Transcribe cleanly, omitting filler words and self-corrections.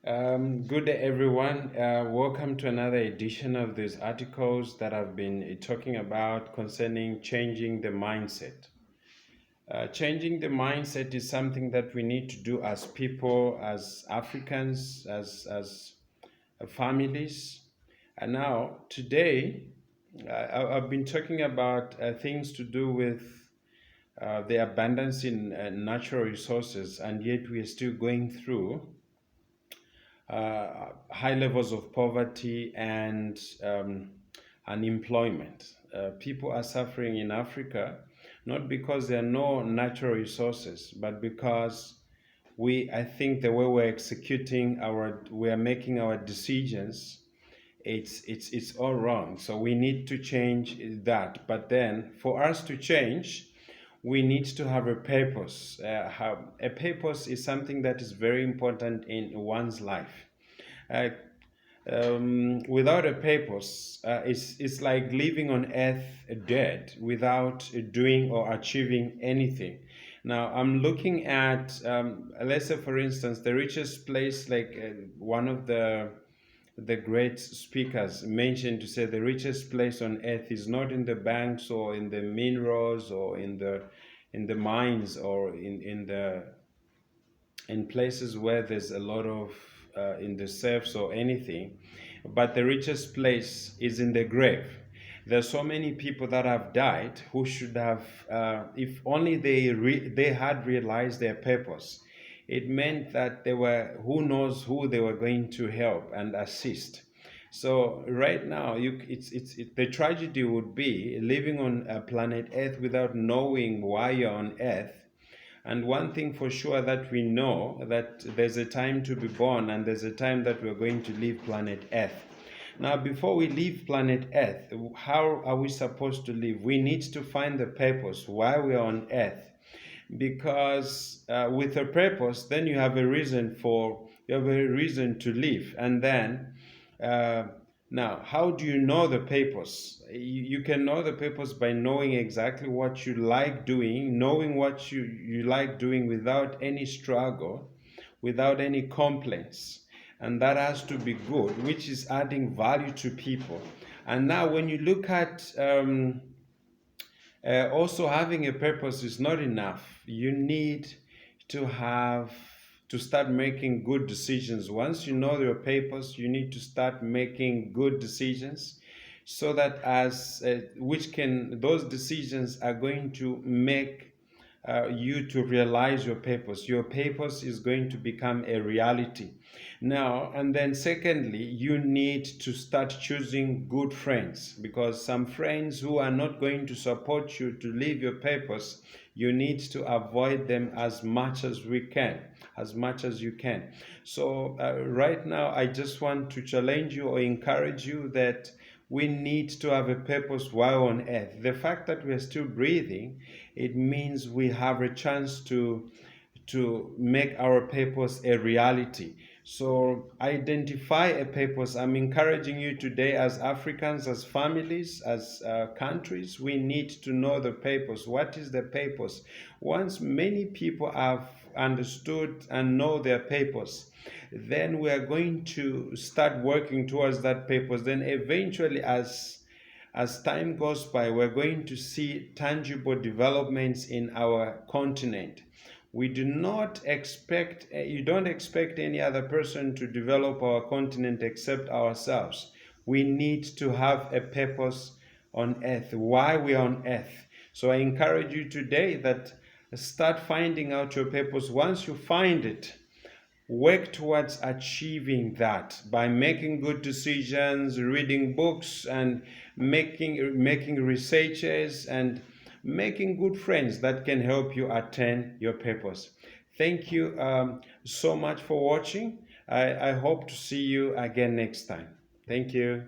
Good day, everyone. Welcome to another edition of these articles that I've been talking about concerning changing the mindset. Changing the mindset is something that we need to do as people, as Africans, as families. And now, today, I've been talking about things to do with the abundance in natural resources, and yet we are still going through high levels of poverty and unemployment. People are suffering in Africa not because there are no natural resources, but because I think the way we are making our decisions, it's all wrong. So we need to change that. But then, for us to change, we need to have a purpose. A purpose is something that is very important in one's life. Uh, Without a purpose, it's like living on earth dead without doing or achieving anything. Now, I'm looking at, let's say, for instance, the richest place, like one of the great speakers mentioned to say the richest place on earth is not in the banks or in the minerals or in the mines or in places where there's a lot of in the surfs or anything, but the richest place is in the grave. There's so many people that have died who should have, if only they had realized their purpose. It meant that they were, who knows who they were going to help and assist. So right now, the tragedy would be living on a planet Earth without knowing why you're on Earth. And one thing for sure that we know, that there's a time to be born and there's a time that we're going to leave planet Earth. Now, before we leave planet Earth, how are we supposed to live? We need to find the purpose why we are on Earth. Because with a purpose, then you have a reason to live. And then now, how do you know the purpose? You can know the purpose by knowing exactly what you like doing, knowing what you like doing without any struggle, without any complaints. And that has to be good, which is adding value to people. And now, when you look at also having a purpose is not enough. You need to start making good decisions. Once you know your purpose, you need to start making good decisions, so that those decisions are going to make you to realize your purpose. Your purpose is going to become a reality. Now, and then secondly, you need to start choosing good friends, because some friends who are not going to support you to live your purpose, you need to avoid them as much as you can. So right now, I just want to challenge you or encourage you that we need to have a purpose while on earth. The fact that we are still breathing, it means we have a chance to make our purpose a reality. So identify a purpose. I'm encouraging you today, as Africans, as families, as countries, we need to know the purpose. What is the purpose? Once many people have understood and know their purpose, then we are going to start working towards that purpose. Then eventually, as time goes by, we're going to see tangible developments in our continent. We do not expect, you don't expect any other person to develop our continent except ourselves. We need to have a purpose on earth, why we are on earth. So I encourage you today that start finding out your purpose. Once you find it, work towards achieving that by making good decisions, reading books, and making researches, and making good friends that can help you attain your purpose. Thank you so much for watching. I hope to see you again next time. Thank you.